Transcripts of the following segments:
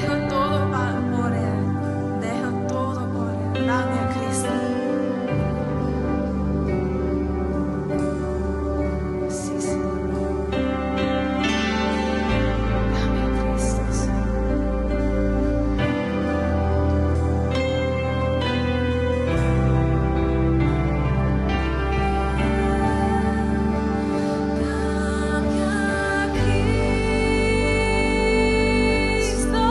Dejo todo por Él. Dejo todo por Él. Dame a Cristo. Sí, Señor. Dame a Cristo, Señor. Dame a Cristo.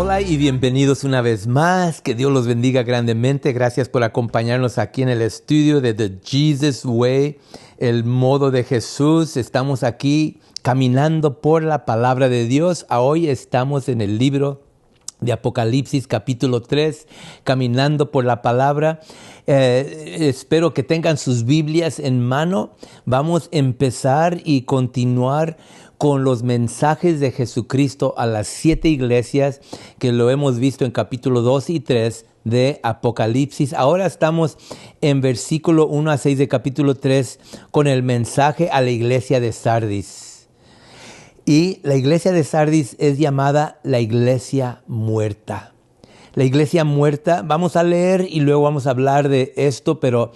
Hola y bienvenidos una vez más. Que Dios los bendiga grandemente. Gracias por acompañarnos aquí en el estudio de The Jesus Way, el modo de Jesús. Estamos aquí caminando por la palabra de Dios. Hoy estamos en el libro de Apocalipsis capítulo 3, caminando por la palabra. Espero que tengan sus Biblias en mano. Vamos a empezar y continuar con los mensajes de Jesucristo a las 7 iglesias que lo hemos visto en capítulo 2 y 3 de Apocalipsis. Ahora estamos en versículo 1 a 6 de capítulo 3 con el mensaje a la iglesia de Sardis. Y la iglesia de Sardis es llamada la iglesia muerta. La iglesia muerta, vamos a leer y luego vamos a hablar de esto, pero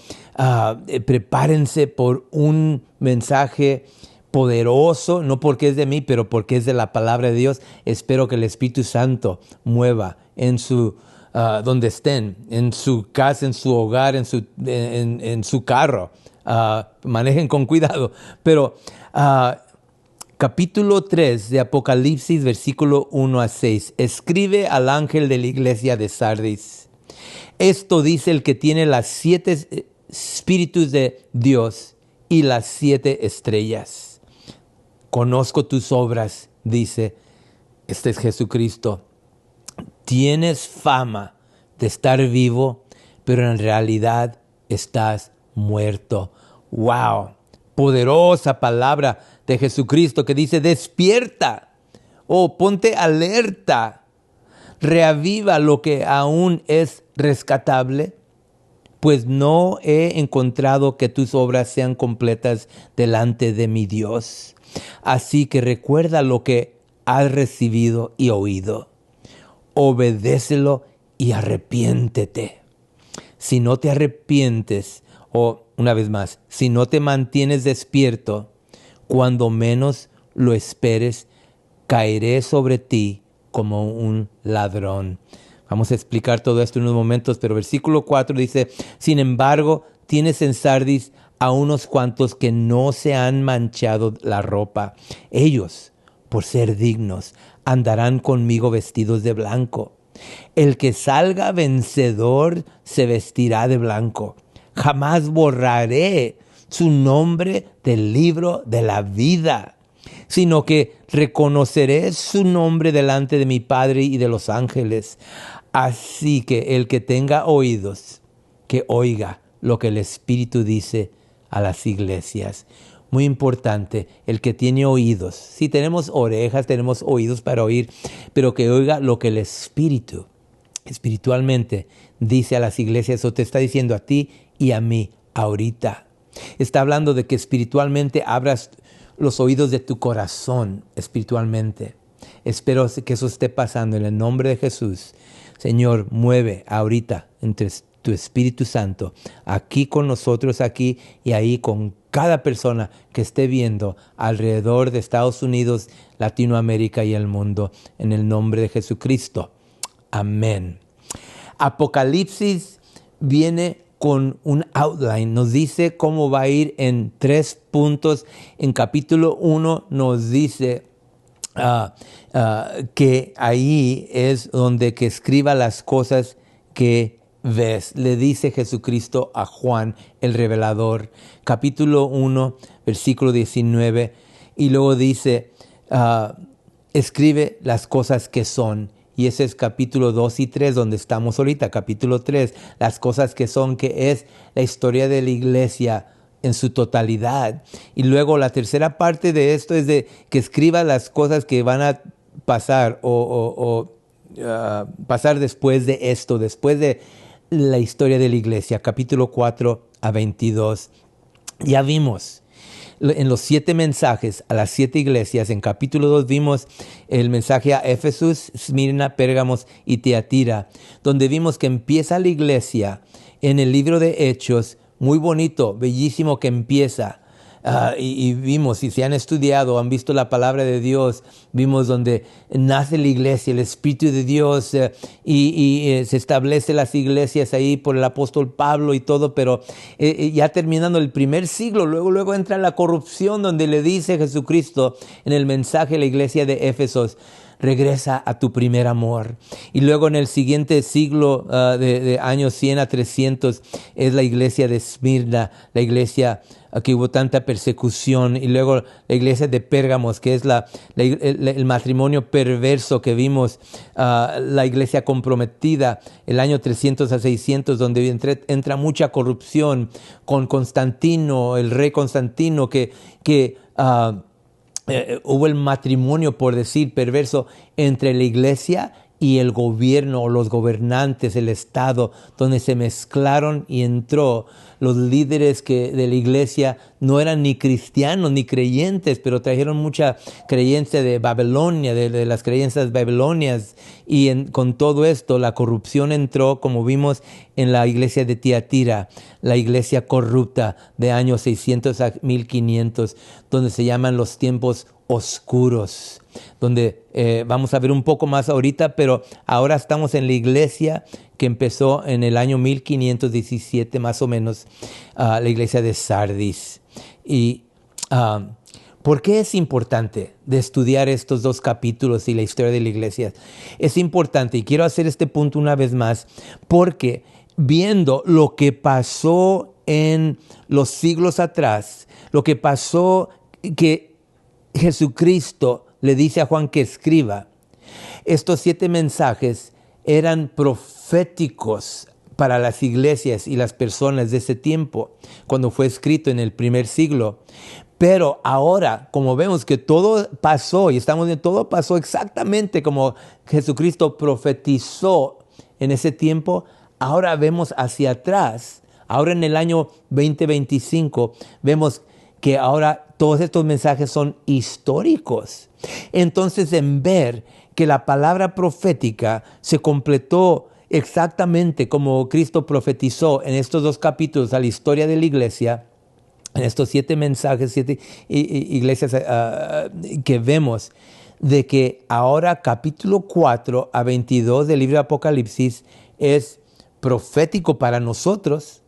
prepárense por un mensaje poderoso, no porque es de mí, pero porque es de la palabra de Dios. Espero que el Espíritu Santo mueva en su donde estén, en su casa, en su hogar, en su carro. Manejen con cuidado. Pero capítulo 3 de Apocalipsis, versículo 1 a 6. Escribe al ángel de la iglesia de Sardis. Esto dice el que tiene las 7 espíritus de Dios y las 7 estrellas. Conozco tus obras, dice, este es Jesucristo. Tienes fama de estar vivo, pero en realidad estás muerto. ¡Wow! Poderosa palabra de Jesucristo que dice, despierta, ponte alerta, reaviva lo que aún es rescatable, pues no he encontrado que tus obras sean completas delante de mi Dios. Así que recuerda lo que has recibido y oído. Obedécelo y arrepiéntete. Si no te arrepientes, una vez más, si no te mantienes despierto, cuando menos lo esperes, caeré sobre ti como un ladrón. Vamos a explicar todo esto en unos momentos, pero versículo 4 dice, sin embargo, tienes en Sardis a unos cuantos que no se han manchado la ropa. Ellos, por ser dignos, andarán conmigo vestidos de blanco. El que salga vencedor se vestirá de blanco. Jamás borraré su nombre del libro de la vida, sino que reconoceré su nombre delante de mi Padre y de los ángeles. Así que el que tenga oídos, que oiga lo que el Espíritu dice a las iglesias. Muy importante, el que tiene oídos. Si tenemos orejas, tenemos oídos para oír, pero que oiga lo que el Espíritu espiritualmente dice a las iglesias. O te está diciendo a ti y a mí ahorita. Está hablando de que espiritualmente abras los oídos de tu corazón espiritualmente. Espero que eso esté pasando en el nombre de Jesús. Señor, mueve ahorita entre tu Espíritu Santo aquí con nosotros, aquí y ahí con cada persona que esté viendo alrededor de Estados Unidos, Latinoamérica y el mundo, en el nombre de Jesucristo. Amén. Apocalipsis viene con un outline, nos dice cómo va a ir en 3 puntos. En capítulo 1 nos dice que ahí es donde que escriba las cosas que ves. Le dice Jesucristo a Juan el revelador, capítulo 1, versículo 19, y luego dice, escribe las cosas que son. Y ese es capítulo 2 y 3, donde estamos ahorita. Capítulo 3, las cosas que son, que es la historia de la iglesia en su totalidad. Y luego la tercera parte de esto es de que escriba las cosas que van a pasar pasar después de esto, después de la historia de la iglesia. Capítulo 4 a 22. Ya vimos en los 7 mensajes a las 7 iglesias. En capítulo 2 vimos el mensaje a Éfeso, Esmirna, Pérgamos y Tiatira, donde vimos que empieza la iglesia en el libro de Hechos, muy bonito, bellísimo que empieza. Y vimos, si se han estudiado, han visto la palabra de Dios, vimos donde nace la iglesia, el Espíritu de Dios, y se establece las iglesias ahí por el apóstol Pablo y todo, pero ya terminando el primer siglo, luego entra la corrupción, donde le dice Jesucristo en el mensaje a la iglesia de Éfeso, regresa a tu primer amor. Y luego en el siguiente siglo, de años 100 a 300, es la iglesia de Esmirna, la iglesia que hubo tanta persecución, y luego la iglesia de Pérgamos, que es el matrimonio perverso que vimos, la iglesia comprometida, el año 300 a 600, donde entra mucha corrupción con Constantino, el rey Constantino, que hubo el matrimonio, por decir, perverso entre la iglesia y el gobierno, o los gobernantes, el Estado, donde se mezclaron y entró. Los líderes de la iglesia no eran ni cristianos ni creyentes, pero trajeron mucha creencia de Babilonia, de las creencias babilonias. Y con todo esto, la corrupción entró, como vimos en la iglesia de Tiatira, la iglesia corrupta de años 600 a 1500, donde se llaman los tiempos oscuros, donde vamos a ver un poco más ahorita, pero ahora estamos en la iglesia que empezó en el año 1517 más o menos, la iglesia de Sardis. Y ¿por qué es importante de estudiar estos dos capítulos y la historia de la iglesia? Es importante, y quiero hacer este punto una vez más, porque viendo lo que pasó en los siglos atrás, lo que pasó, que Jesucristo le dice a Juan que escriba, estos 7 mensajes eran proféticos para las iglesias y las personas de ese tiempo, cuando fue escrito en el primer siglo. Pero ahora, como vemos que todo pasó, y estamos viendo, todo pasó exactamente como Jesucristo profetizó en ese tiempo, ahora vemos hacia atrás. Ahora en el año 2025 vemos que ahora todos estos mensajes son históricos. Entonces, en ver que la palabra profética se completó exactamente como Cristo profetizó en estos 2 capítulos a la historia de la iglesia, en estos 7 mensajes, 7 iglesias que vemos, de que ahora capítulo 4 a 22 del libro de Apocalipsis es profético para nosotros,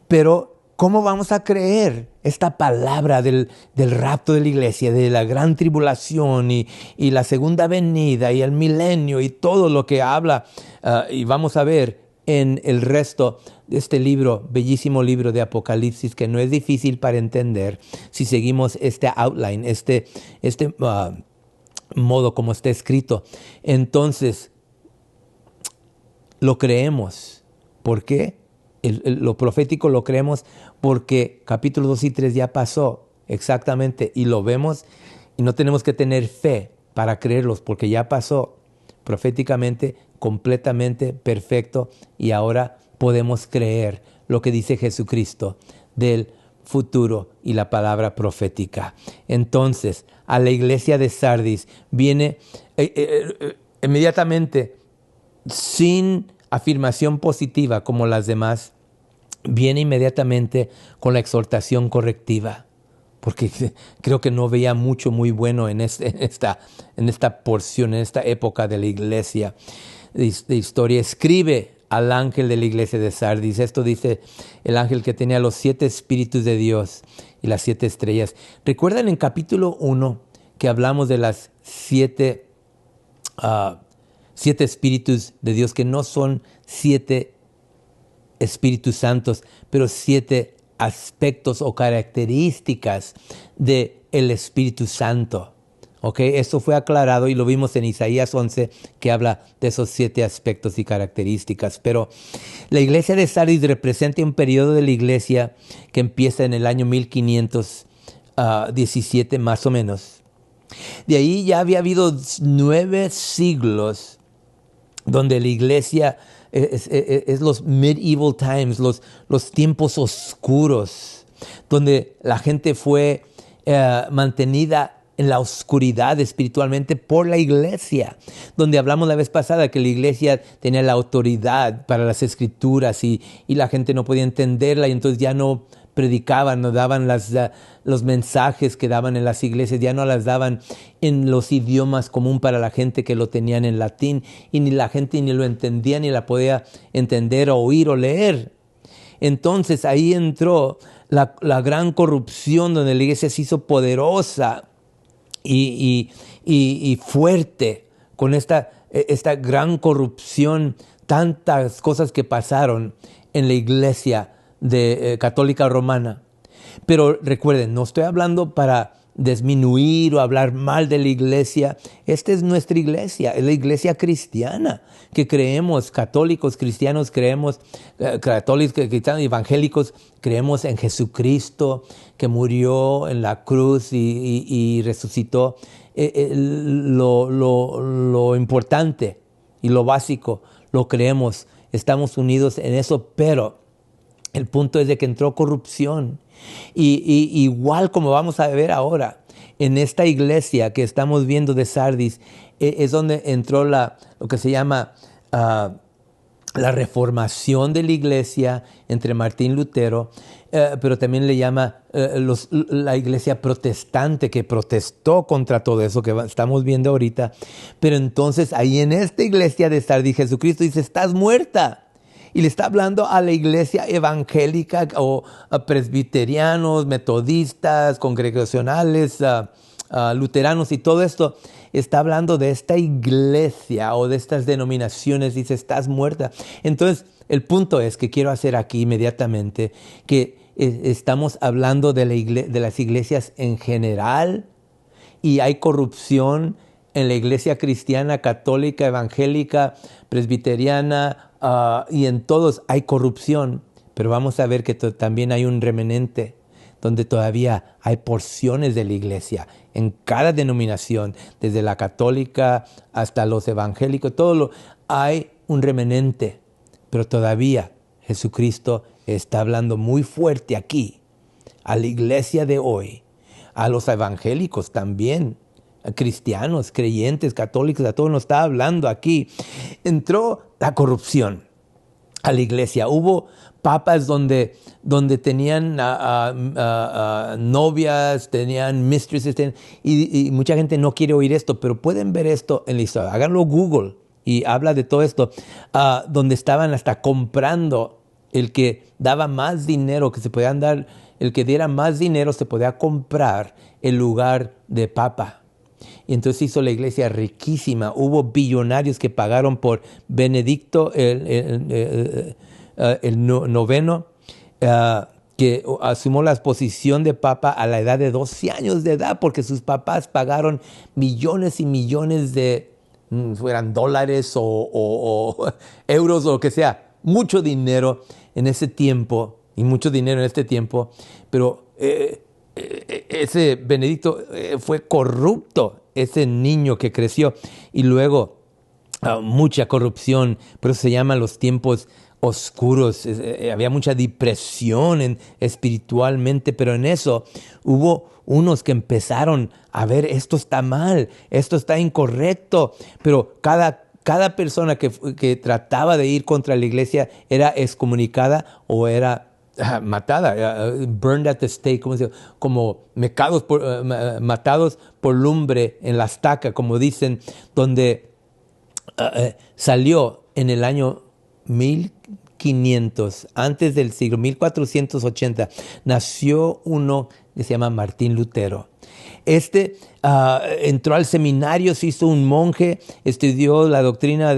pero ¿cómo vamos a creer esta palabra del rapto de la iglesia, de la gran tribulación y la segunda venida y el milenio y todo lo que habla? Y vamos a ver en el resto de este libro, bellísimo libro de Apocalipsis, que no es difícil para entender si seguimos este outline, este modo como está escrito. Entonces, lo creemos. ¿Por qué? Lo profético lo creemos porque capítulos 2 y 3 ya pasó exactamente, y lo vemos, y no tenemos que tener fe para creerlos porque ya pasó proféticamente, completamente perfecto, y ahora podemos creer lo que dice Jesucristo del futuro y la palabra profética. Entonces, a la iglesia de Sardis viene inmediatamente, sin afirmación positiva como las demás, viene inmediatamente con la exhortación correctiva, porque creo que no veía mucho muy bueno en esta porción, en esta época de la iglesia de historia. Escribe al ángel de la iglesia de Sardis. Esto dice el ángel que tenía los 7 espíritus de Dios y las 7 estrellas. ¿Recuerdan en capítulo 1 que hablamos de las 7 espíritus de Dios, que no son 7 Espíritus Santos, pero 7 aspectos o características del Espíritu Santo? ¿Okay? Esto fue aclarado y lo vimos en Isaías 11, que habla de esos 7 aspectos y características. Pero la iglesia de Sardis representa un periodo de la iglesia que empieza en el año 1517 más o menos. De ahí ya había habido 9 siglos donde la iglesia es los medieval times, los tiempos oscuros, donde la gente fue mantenida en la oscuridad espiritualmente por la iglesia, donde hablamos la vez pasada que la iglesia tenía la autoridad para las escrituras y la gente no podía entenderla, y entonces ya no predicaban, no daban los mensajes que daban en las iglesias, ya no las daban en los idiomas común para la gente que lo tenían en latín, y ni la gente ni lo entendía ni la podía entender o oír o leer. Entonces ahí entró la gran corrupción, donde la iglesia se hizo poderosa y fuerte con esta gran corrupción, tantas cosas que pasaron en la iglesia católica romana. Pero recuerden, no estoy hablando para disminuir o hablar mal de la iglesia. Esta es nuestra iglesia, es la iglesia cristiana, que creemos, católicos, cristianos, creemos, católicos, cristianos, evangélicos, creemos en Jesucristo, que murió en la cruz y resucitó. Lo importante y lo básico, lo creemos, estamos unidos en eso, pero el punto es de que entró corrupción. Y igual como vamos a ver ahora, en esta iglesia que estamos viendo de Sardis, es donde entró lo que se llama la reformación de la iglesia entre Martín Lutero, pero también le llama la iglesia protestante, que protestó contra todo eso que estamos viendo ahorita. Pero entonces ahí en esta iglesia de Sardis, Jesucristo dice, estás muerta. Y le está hablando a la iglesia evangélica o a presbiterianos, metodistas, congregacionales, luteranos y todo esto. Está hablando de esta iglesia o de estas denominaciones. Dice, estás muerta. Entonces, el punto es que quiero hacer aquí inmediatamente que estamos hablando de las iglesias en general y hay corrupción en la iglesia cristiana, católica, evangélica, presbiteriana, y en todos hay corrupción, pero vamos a ver que también hay un remanente donde todavía hay porciones de la iglesia en cada denominación, desde la católica hasta los evangélicos, hay un remanente, pero todavía Jesucristo está hablando muy fuerte aquí a la iglesia de hoy, a los evangélicos también, a cristianos, creyentes, católicos, a todos nos está hablando aquí. Entró la corrupción a la iglesia. Hubo papas donde tenían novias, tenían mistresses, y mucha gente no quiere oír esto, pero pueden ver esto en la historia. Háganlo Google y habla de todo esto, donde estaban hasta comprando el que daba más dinero, que se podían dar, el que diera más dinero se podía comprar el lugar de papa. Y entonces hizo la iglesia riquísima. Hubo billonarios que pagaron por Benedicto el noveno, que asumió la posición de papa a la edad de 12 años de edad, porque sus papás pagaron millones y millones de, fueran dólares o euros o lo que sea, mucho dinero en ese tiempo, y mucho dinero en este tiempo, pero ese Benedicto fue corrupto, ese niño que creció, y luego mucha corrupción, por eso se llaman los tiempos oscuros. Había mucha depresión espiritualmente, pero en eso hubo unos que empezaron a ver, esto está mal, esto está incorrecto, pero cada persona que trataba de ir contra la iglesia era excomunicada o era matada, burned at the stake, como matados por lumbre en la estaca, como dicen, donde salió en el año 1500, antes del siglo 1480, nació uno que se llama Martín Lutero. Entró al seminario, se hizo un monje, estudió la doctrina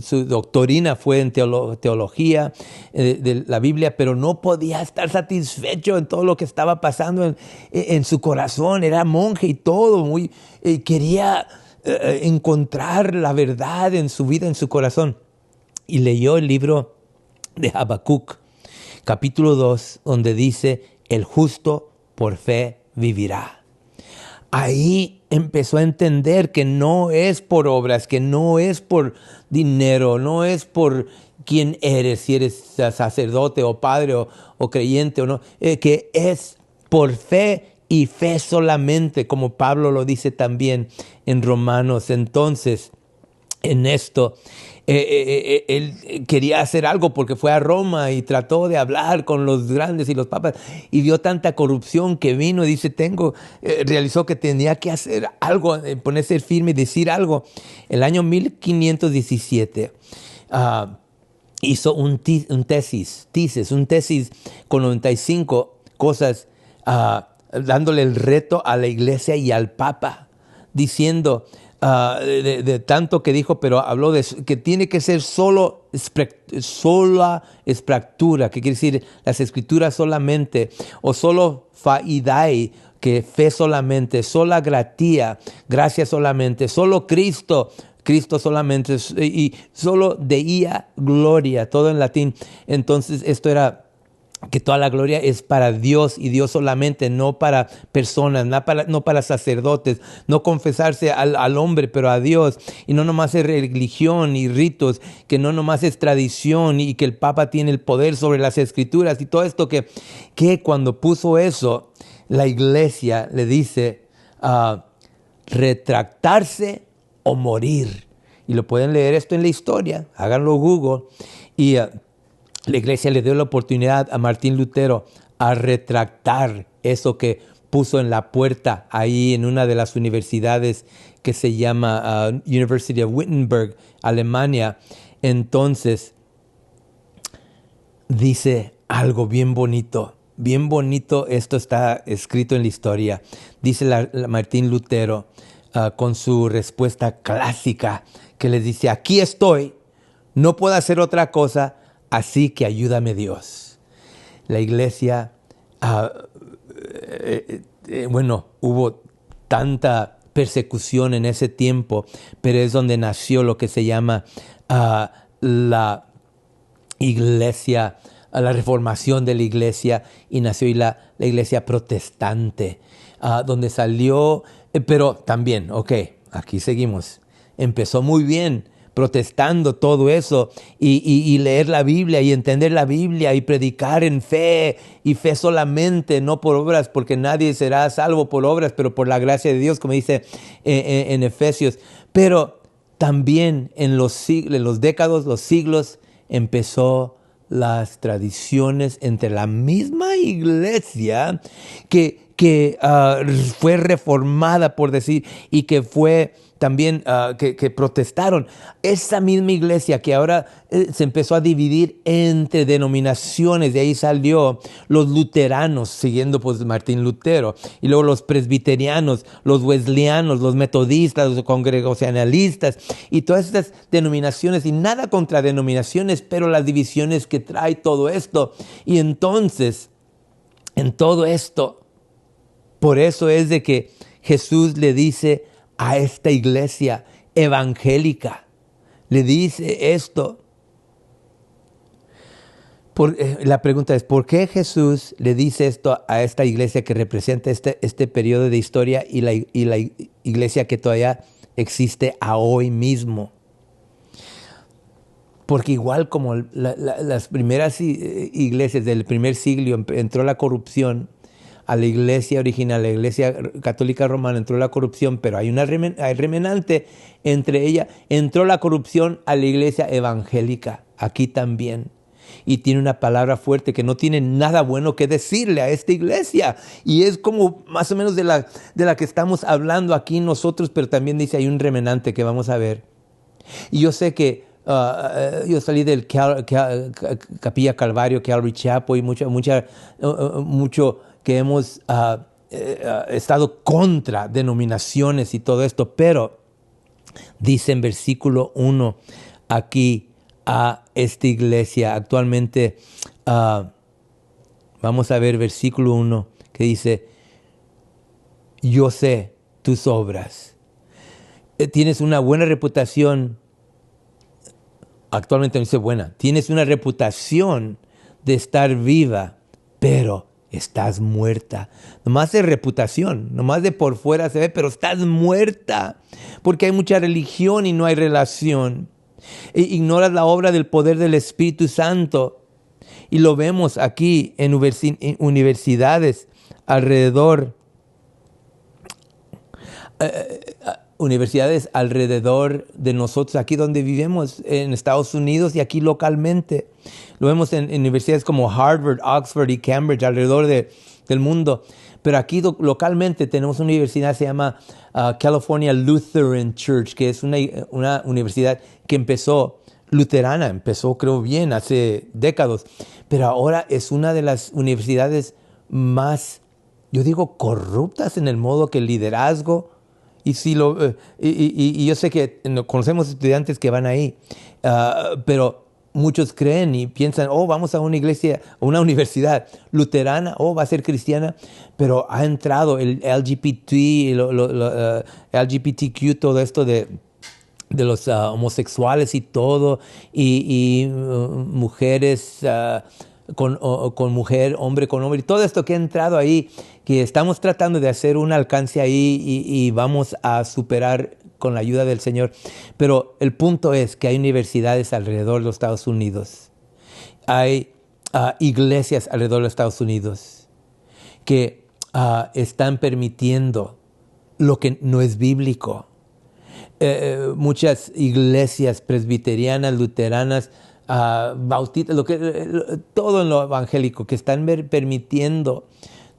su doctrina fue en teología de la Biblia, pero no podía estar satisfecho en todo lo que estaba pasando en su corazón. Era monje y todo, quería encontrar la verdad en su vida, en su corazón. Y leyó el libro de Habacuc, capítulo 2, donde dice, el justo por fe vivirá. Ahí empezó a entender que no es por obras, que no es por dinero, no es por quién eres, si eres sacerdote o padre o creyente o no, que es por fe y fe solamente, como Pablo lo dice también en Romanos. Entonces, en esto, él quería hacer algo porque fue a Roma y trató de hablar con los grandes y los papas y vio tanta corrupción que vino y dice, realizó que tenía que hacer algo, ponerse firme y decir algo. El año 1517 hizo un tesis con 95 cosas, dándole el reto a la iglesia y al papa diciendo de tanto que dijo, pero habló de que tiene que ser sola escritura, que quiere decir las escrituras solamente, o solo faidai, que fe solamente, sola gratia, gracia solamente, solo Cristo, Cristo solamente, y solo deía gloria, todo en latín. Entonces esto era que toda la gloria es para Dios y Dios solamente, no para personas, no para sacerdotes, no confesarse al hombre, pero a Dios. Y no nomás es religión y ritos, que no nomás es tradición y que el Papa tiene el poder sobre las escrituras y todo esto que cuando puso eso, la iglesia le dice retractarse o morir. Y lo pueden leer esto en la historia, háganlo Google. Y la iglesia le dio la oportunidad a Martín Lutero a retractar eso que puso en la puerta ahí en una de las universidades que se llama University of Wittenberg, Alemania. Entonces, dice algo bien bonito, esto está escrito en la historia. Dice Martín Lutero con su respuesta clásica que les dice, aquí estoy, no puedo hacer otra cosa, así que ayúdame Dios. La iglesia, hubo tanta persecución en ese tiempo, pero es donde nació lo que se llama la iglesia, la reformación de la iglesia, y nació la iglesia protestante, donde salió, pero también, aquí seguimos, empezó muy bien, protestando todo eso y leer la Biblia y entender la Biblia y predicar en fe y fe solamente, no por obras, porque nadie será salvo por obras, pero por la gracia de Dios, como dice en Efesios. Pero también en los décadas, los siglos, empezó las tradiciones entre la misma iglesia que fue reformada, por decir, y que fue también que protestaron. Esa misma iglesia que ahora se empezó a dividir entre denominaciones, de ahí salió los luteranos, siguiendo pues Martín Lutero, y luego los presbiterianos, los wesleyanos, los metodistas, los congregacionalistas, y todas estas denominaciones, y nada contra denominaciones, pero las divisiones que trae todo esto. Y entonces, en todo esto, por eso es de que Jesús le dice a esta iglesia evangélica, le dice esto. La pregunta es, ¿por qué Jesús le dice esto a esta iglesia que representa este periodo de historia y la iglesia que todavía existe a hoy mismo? Porque igual como las primeras iglesias del primer siglo entró la corrupción, a la iglesia original, la iglesia católica romana, entró la corrupción, pero hay remanente entre ella, entró la corrupción a la iglesia evangélica, aquí también. Y tiene una palabra fuerte que no tiene nada bueno que decirle a esta iglesia. Y es como más o menos de la que estamos hablando aquí nosotros, pero también dice hay un remanente que vamos a ver. Y yo sé que yo salí del Capilla Calvario, Calvary Chapel, y mucho que hemos estado contra denominaciones y todo esto, pero dice en versículo 1 aquí a esta iglesia actualmente, vamos a ver versículo 1 que dice, yo sé tus obras, tienes una buena reputación, actualmente no dice buena, tienes una reputación de estar viva, pero estás muerta. Nomás de reputación, nomás de por fuera se ve, pero estás muerta. Porque hay mucha religión y no hay relación. Ignoras la obra del poder del Espíritu Santo. Y lo vemos aquí en universidades alrededor. Universidades alrededor de nosotros, aquí donde vivimos, en Estados Unidos y aquí localmente. Lo vemos en universidades como Harvard, Oxford y Cambridge alrededor del mundo. Pero aquí localmente tenemos una universidad que se llama California Lutheran Church, que es una universidad que empezó luterana, empezó creo bien hace décadas, pero ahora es una de las universidades más, yo digo, corruptas en el modo que el liderazgo Y, si y yo sé que conocemos estudiantes que van ahí, pero muchos creen y piensan, oh, vamos a una iglesia, a una universidad luterana, oh, va a ser cristiana, pero ha entrado el LGBT, LGBTQ, todo esto de los homosexuales y todo, y mujeres con mujer, hombre con hombre, y todo esto que ha entrado ahí, que estamos tratando de hacer un alcance ahí y vamos a superar con la ayuda del Señor. Pero el punto es que hay universidades alrededor de los Estados Unidos, hay iglesias alrededor de los Estados Unidos que están permitiendo lo que no es bíblico. Muchas iglesias presbiterianas, luteranas, bautistas, todo en lo evangélico, que están permitiendo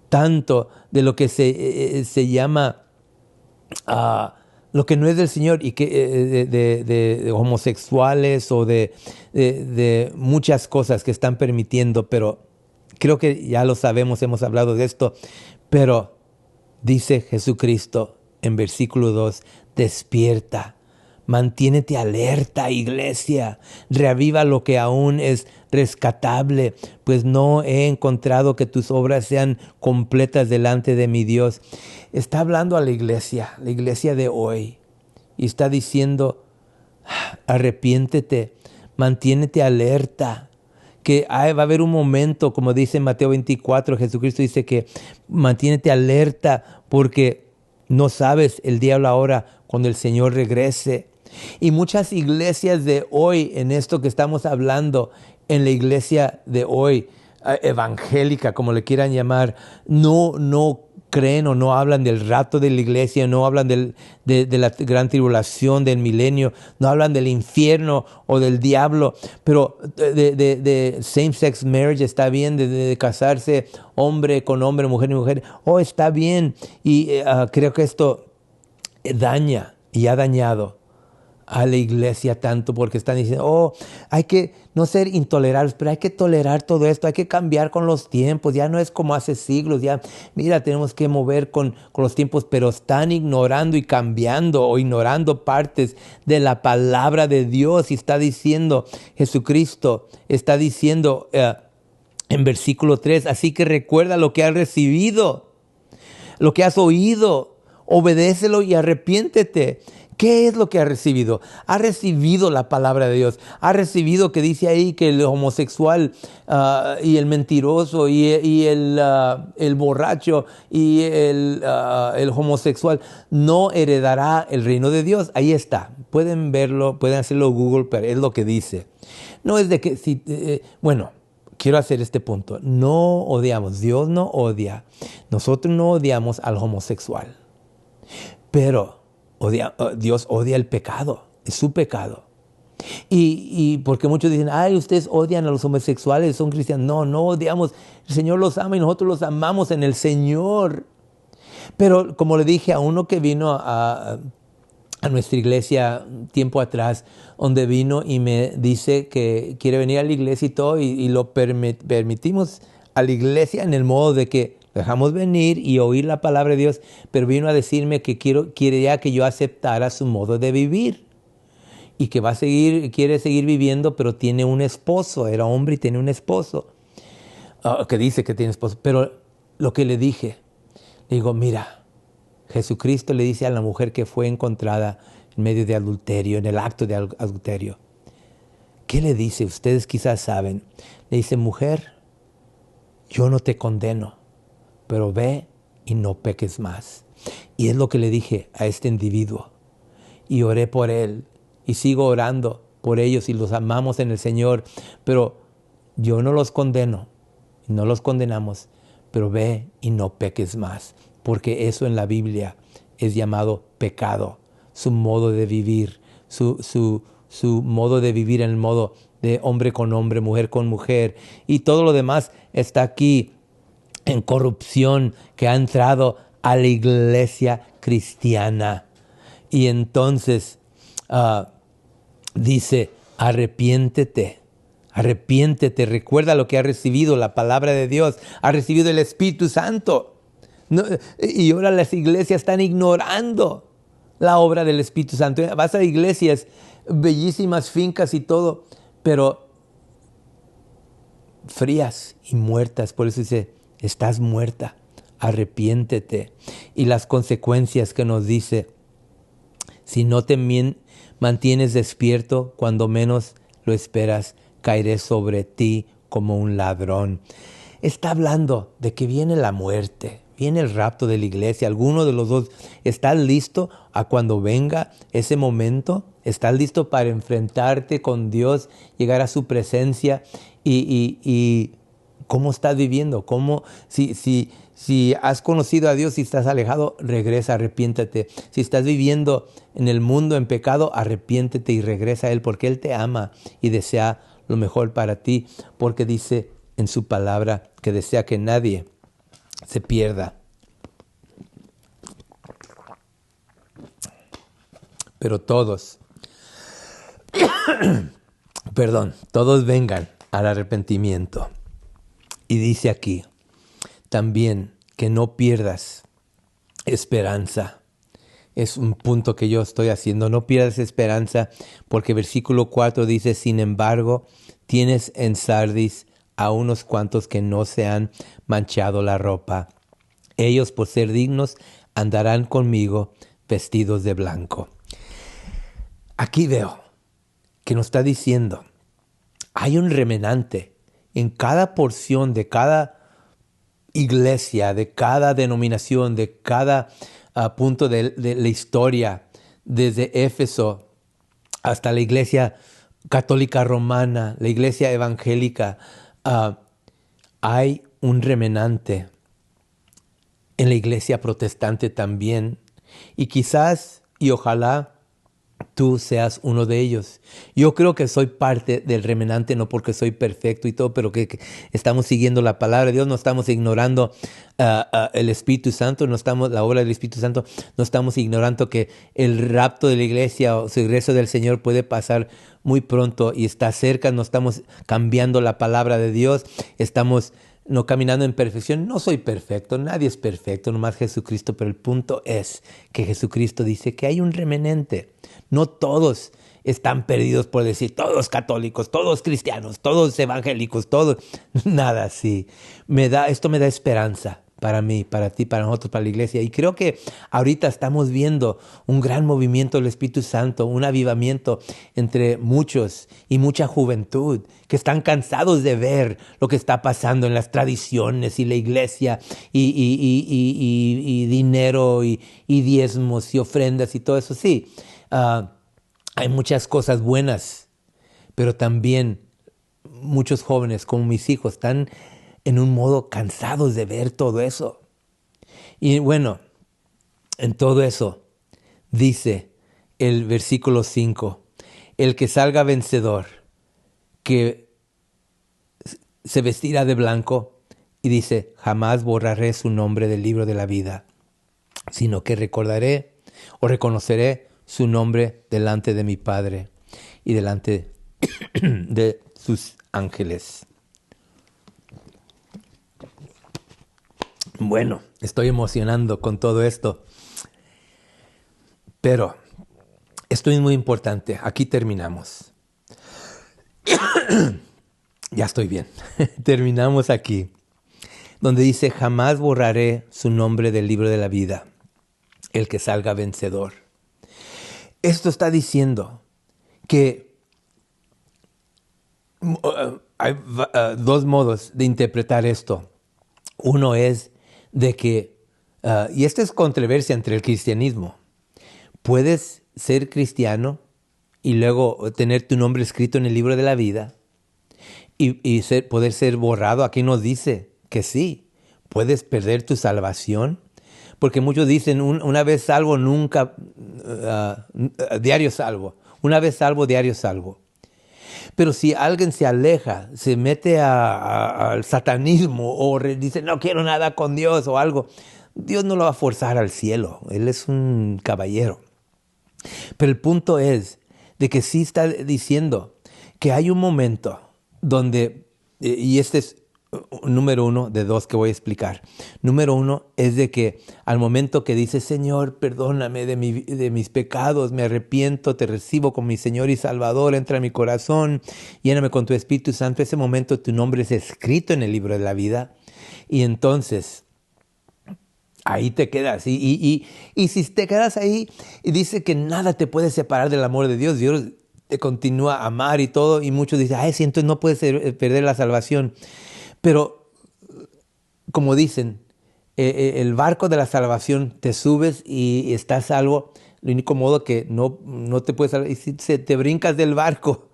tanto de lo que se llama lo que no es del Señor, y que de homosexuales o de muchas cosas que están permitiendo. Pero creo que ya lo sabemos, hemos hablado de esto, pero dice Jesucristo en versículo 2, despierta, mantiénete alerta, iglesia, reaviva lo que aún es rescatable, pues no he encontrado que tus obras sean completas delante de mi Dios. Está hablando a la iglesia de hoy, y está diciendo, arrepiéntete, mantiénete alerta, que va a haber un momento, como dice en Mateo 24, Jesucristo dice que mantiénete alerta porque no sabes el día o la hora cuando el Señor regrese. Y muchas iglesias de hoy, en esto que estamos hablando, en la iglesia de hoy, evangélica, como le quieran llamar, no creen o no hablan del rapto de la iglesia, no hablan de la gran tribulación, del milenio, no hablan del infierno o del diablo, pero de same-sex marriage está bien, de casarse hombre con hombre, mujer y mujer, está bien. Y creo que esto daña y ha dañado a la iglesia tanto, porque están diciendo, hay que no ser intolerables, pero hay que tolerar todo esto, hay que cambiar con los tiempos, ya no es como hace siglos, ya mira, tenemos que mover con los tiempos, pero están ignorando y cambiando o ignorando partes de la palabra de Dios. Y está diciendo Jesucristo, está diciendo en versículo 3, así que recuerda lo que has recibido, lo que has oído, obedécelo y arrepiéntete. ¿Qué es lo que ha recibido? Ha recibido la palabra de Dios. Ha recibido que dice ahí que el homosexual y el mentiroso y el borracho y el homosexual no heredará el reino de Dios. Ahí está. Pueden verlo, pueden hacerlo Google, pero es lo que dice. No es de que, quiero hacer este punto. No odiamos. Dios no odia. Nosotros no odiamos al homosexual. Pero Dios odia el pecado, es su pecado. Y porque muchos dicen, ustedes odian a los homosexuales, son cristianos. No odiamos, el Señor los ama y nosotros los amamos en el Señor. Pero como le dije a uno que vino a nuestra iglesia tiempo atrás, donde vino y me dice que quiere venir a la iglesia y todo, y lo permitimos a la iglesia en el modo de que dejamos venir y oír la palabra de Dios, pero vino a decirme que quiere ya que yo aceptara su modo de vivir y que quiere seguir viviendo, pero tiene un esposo, era hombre y tiene un esposo, que dice que tiene esposo. Pero lo que le dije, le digo, mira, Jesucristo le dice a la mujer que fue encontrada en medio de adulterio, en el acto de adulterio, ¿qué le dice? Ustedes quizás saben. Le dice, mujer, yo no te condeno, pero ve y no peques más. Y es lo que le dije a este individuo. Y oré por él. Y sigo orando por ellos y los amamos en el Señor. Pero yo no los condeno. No los condenamos. Pero ve y no peques más. Porque eso en la Biblia es llamado pecado. Su modo de vivir. Su modo de vivir en el modo de hombre con hombre, mujer con mujer. Y todo lo demás está aquí en corrupción que ha entrado a la iglesia cristiana. Y entonces dice, arrepiéntete, recuerda lo que has recibido, la palabra de Dios, has recibido el Espíritu Santo. Y ahora las iglesias están ignorando la obra del Espíritu Santo. Vas a iglesias, bellísimas fincas y todo, pero frías y muertas. Por eso dice, estás muerta, arrepiéntete. Y las consecuencias que nos dice, si no te mantienes despierto, cuando menos lo esperas, caeré sobre ti como un ladrón. Está hablando de que viene la muerte, viene el rapto de la iglesia. Alguno de los dos, ¿estás listo a cuando venga ese momento? ¿Estás listo para enfrentarte con Dios, llegar a su presencia? Y ¿cómo estás viviendo? ¿Cómo, si has conocido a Dios y estás alejado, regresa, arrepiéntete. Si estás viviendo en el mundo en pecado, arrepiéntete y regresa a Él, porque Él te ama y desea lo mejor para ti, porque dice en su palabra que desea que nadie se pierda, pero todos, todos vengan al arrepentimiento. Y dice aquí también que no pierdas esperanza. Es un punto que yo estoy haciendo. No pierdas esperanza, porque versículo 4 dice, sin embargo, tienes en Sardis a unos cuantos que no se han manchado la ropa. Ellos, por ser dignos, andarán conmigo vestidos de blanco. Aquí veo que nos está diciendo, hay un remanente en cada porción de cada iglesia, de cada denominación, de cada punto de la historia, desde Éfeso hasta la iglesia católica romana, la iglesia evangélica. Hay un remanente en la iglesia protestante también, y quizás y ojalá tú seas uno de ellos. Yo creo que soy parte del remanente, no porque soy perfecto y todo, pero que estamos siguiendo la palabra de Dios, no estamos ignorando el Espíritu Santo, no estamos, la obra del Espíritu Santo, no estamos ignorando que el rapto de la iglesia o su regreso del Señor puede pasar muy pronto y está cerca. No estamos cambiando la palabra de Dios, estamos no caminando en perfección. No soy perfecto, nadie es perfecto, nomás Jesucristo, pero el punto es que Jesucristo dice que hay un remanente. No todos están perdidos, por decir, todos católicos, todos cristianos, todos evangélicos, todos, nada así. Esto me da esperanza para mí, para ti, para nosotros, para la iglesia. Y creo que ahorita estamos viendo un gran movimiento del Espíritu Santo, un avivamiento entre muchos y mucha juventud que están cansados de ver lo que está pasando en las tradiciones y la iglesia y dinero y diezmos y ofrendas y todo eso. Sí, hay muchas cosas buenas, pero también muchos jóvenes como mis hijos están en un modo cansados de ver todo eso. Y bueno, en todo eso dice el versículo 5, el que salga vencedor, que se vestirá de blanco, y dice, jamás borraré su nombre del libro de la vida, sino que recordaré o reconoceré su nombre delante de mi Padre y delante de sus ángeles. Bueno, estoy emocionando con todo esto, pero esto es muy importante. Aquí terminamos. Ya estoy bien. Terminamos aquí, donde dice, jamás borraré su nombre del libro de la vida, el que salga vencedor. Esto está diciendo que hay dos modos de interpretar esto. Uno es de que, y esta es controversia entre el cristianismo, puedes ser cristiano y luego tener tu nombre escrito en el libro de la vida y poder ser borrado. Aquí nos dice que sí, puedes perder tu salvación, porque muchos dicen una vez salvo, nunca, diario salvo, una vez salvo, diario salvo. Pero si alguien se aleja, se mete al satanismo o dice no quiero nada con Dios o algo, Dios no lo va a forzar al cielo. Él es un caballero. Pero el punto es de que sí está diciendo que hay un momento donde, y este es número uno de dos que voy a explicar. Número uno es de que al momento que dices, Señor, perdóname de mis pecados, me arrepiento, te recibo como mi Señor y Salvador, entra en mi corazón, lléname con tu Espíritu Santo, ese momento tu nombre es escrito en el libro de la vida. Y entonces ahí te quedas. Y si te quedas ahí y dice que nada te puede separar del amor de Dios, Dios te continúa a amar y todo, y muchos dicen, ay, sí, entonces no puedes perder la salvación. Pero, como dicen, el barco de la salvación, te subes y estás salvo. Lo único modo que no te puedes salvar, y si te brincas del barco,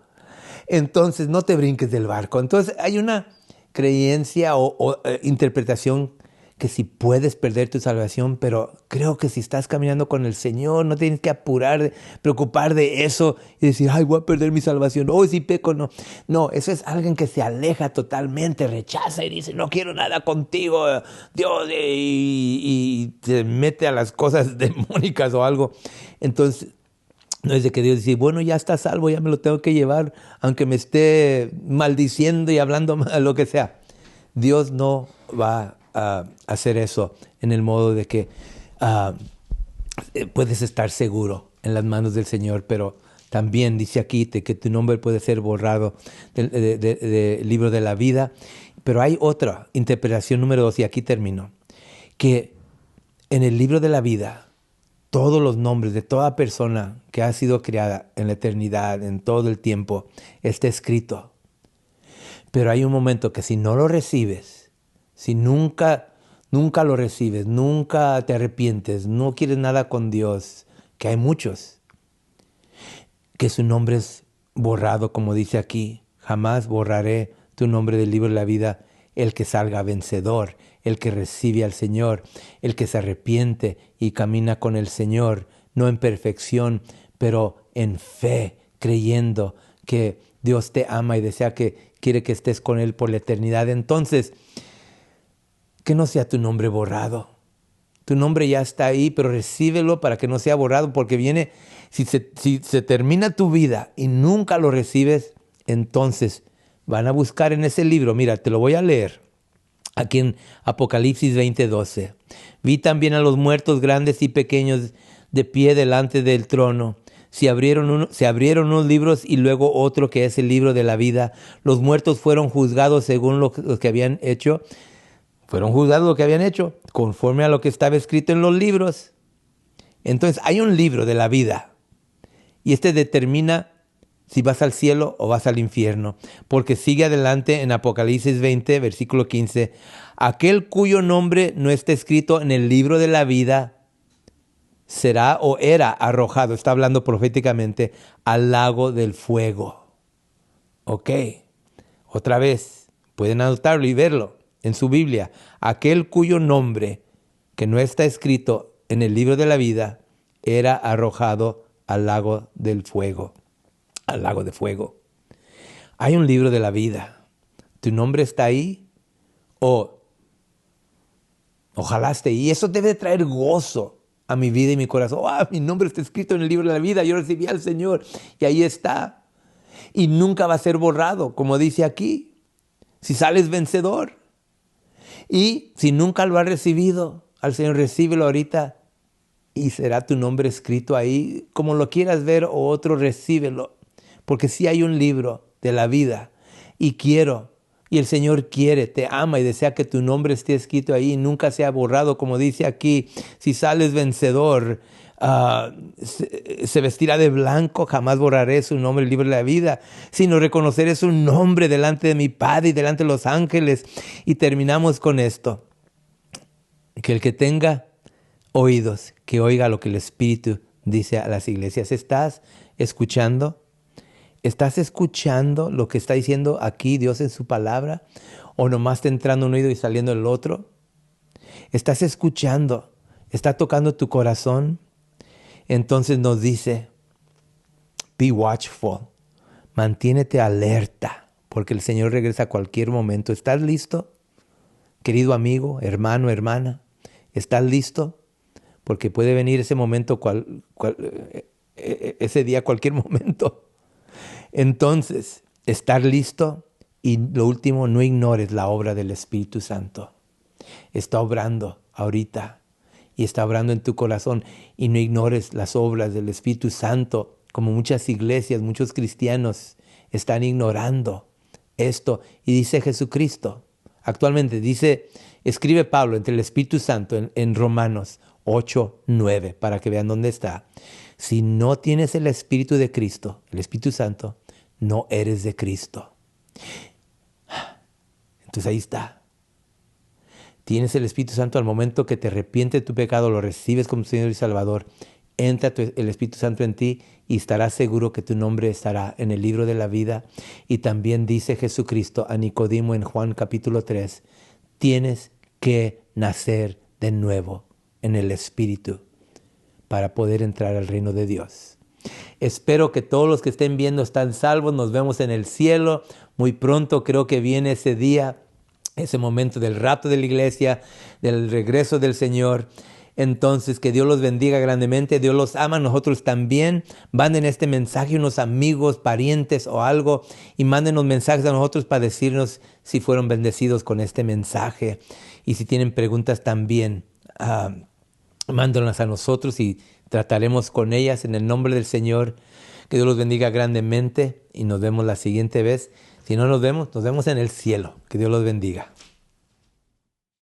entonces no te brinques del barco. Entonces hay una creencia o interpretación que si puedes perder tu salvación, pero creo que si estás caminando con el Señor, no tienes que apurar, preocupar de eso y decir, ay, voy a perder mi salvación, oh, si peco, no. No, eso es alguien que se aleja totalmente, rechaza y dice, no quiero nada contigo, Dios, y se mete a las cosas demónicas o algo. Entonces, no es de que Dios dice, bueno, ya está salvo, ya me lo tengo que llevar, aunque me esté maldiciendo y hablando mal, lo que sea. Dios no va a hacer eso en el modo de que puedes estar seguro en las manos del Señor, pero también dice aquí que tu nombre puede ser borrado del libro de la vida. Pero hay otra interpretación número 2, y aquí termino, que en el libro de la vida, todos los nombres de toda persona que ha sido creada en la eternidad, en todo el tiempo, está escrito. Pero hay un momento que si no lo recibes, si nunca lo recibes, nunca te arrepientes, no quieres nada con Dios, que hay muchos, que su nombre es borrado, como dice aquí, jamás borraré tu nombre del libro de la vida, el que salga vencedor, el que recibe al Señor, el que se arrepiente y camina con el Señor, no en perfección, pero en fe, creyendo que Dios te ama y desea que quiere que estés con Él por la eternidad. Entonces, que no sea tu nombre borrado. Tu nombre ya está ahí, pero recíbelo para que no sea borrado, porque viene, si se termina tu vida y nunca lo recibes, entonces van a buscar en ese libro. Mira, te lo voy a leer. Aquí en Apocalipsis 20:12. Vi también a los muertos grandes y pequeños de pie delante del trono. Se abrieron unos libros y luego otro que es el libro de la vida. Los muertos fueron juzgados según lo que habían hecho. Fueron juzgados lo que habían hecho, conforme a lo que estaba escrito en los libros. Entonces hay un libro de la vida. Y este determina si vas al cielo o vas al infierno. Porque sigue adelante en Apocalipsis 20, versículo 15. Aquel cuyo nombre no está escrito en el libro de la vida será o era arrojado, está hablando proféticamente, al lago del fuego. Ok, otra vez, pueden anotarlo y verlo en su Biblia. Aquel cuyo nombre que no está escrito en el libro de la vida era arrojado al lago del fuego. Al lago de fuego. Hay un libro de la vida. ¿Tu nombre está ahí? Ojalá esté ahí. Y eso debe traer gozo a mi vida y mi corazón. Mi nombre está escrito en el libro de la vida. Yo recibí al Señor y ahí está. Y nunca va a ser borrado, como dice aquí. Si sales vencedor. Y si nunca lo has recibido al Señor, recíbelo ahorita. Y será tu nombre escrito ahí. Como lo quieras ver o otro, recíbelo. Porque si hay un libro de la vida y el Señor quiere, te ama y desea que tu nombre esté escrito ahí y nunca sea borrado, como dice aquí, si sales vencedor, se vestirá de blanco, jamás borraré su nombre del libro de la vida, sino reconoceré su nombre delante de mi Padre y delante de los ángeles. Y terminamos con esto, que el que tenga oídos, que oiga lo que el Espíritu dice a las iglesias. ¿Estás escuchando? ¿Estás escuchando lo que está diciendo aquí Dios en su palabra? ¿O nomás está entrando un oído y saliendo el otro? ¿Estás escuchando? ¿Está tocando tu corazón? Entonces nos dice, be watchful, mantiénete alerta, porque el Señor regresa a cualquier momento. ¿Estás listo? Querido amigo, hermano, hermana, ¿estás listo? Porque puede venir ese momento, ese día, cualquier momento. Entonces, estar listo Y lo último, no ignores la obra del Espíritu Santo. Está obrando ahorita y está obrando en tu corazón. Y no ignores las obras del Espíritu Santo, como muchas iglesias, muchos cristianos están ignorando esto. Y dice Jesucristo, actualmente escribe Pablo entre el Espíritu Santo en Romanos 8:9, para que vean dónde está. Si no tienes el Espíritu de Cristo, el Espíritu Santo, no eres de Cristo. Entonces ahí está. Tienes el Espíritu Santo al momento que te arrepientes de tu pecado, lo recibes como Señor y Salvador. Entra el Espíritu Santo en ti y estarás seguro que tu nombre estará en el libro de la vida. Y también dice Jesucristo a Nicodemo en Juan capítulo 3, tienes que nacer de nuevo en el Espíritu para poder entrar al reino de Dios. Espero que todos los que estén viendo están salvos. Nos vemos en el cielo. Muy pronto creo que viene ese día, ese momento del rapto de la iglesia, del regreso del Señor. Entonces, que Dios los bendiga grandemente. Dios los ama, nosotros también. Manden este mensaje a unos amigos, parientes o algo, y mándenos mensajes a nosotros para decirnos si fueron bendecidos con este mensaje. Y si tienen preguntas también, mándenlas a nosotros y trataremos con ellas en el nombre del Señor. Que Dios los bendiga grandemente y nos vemos la siguiente vez. Si no nos vemos en el cielo. Que Dios los bendiga.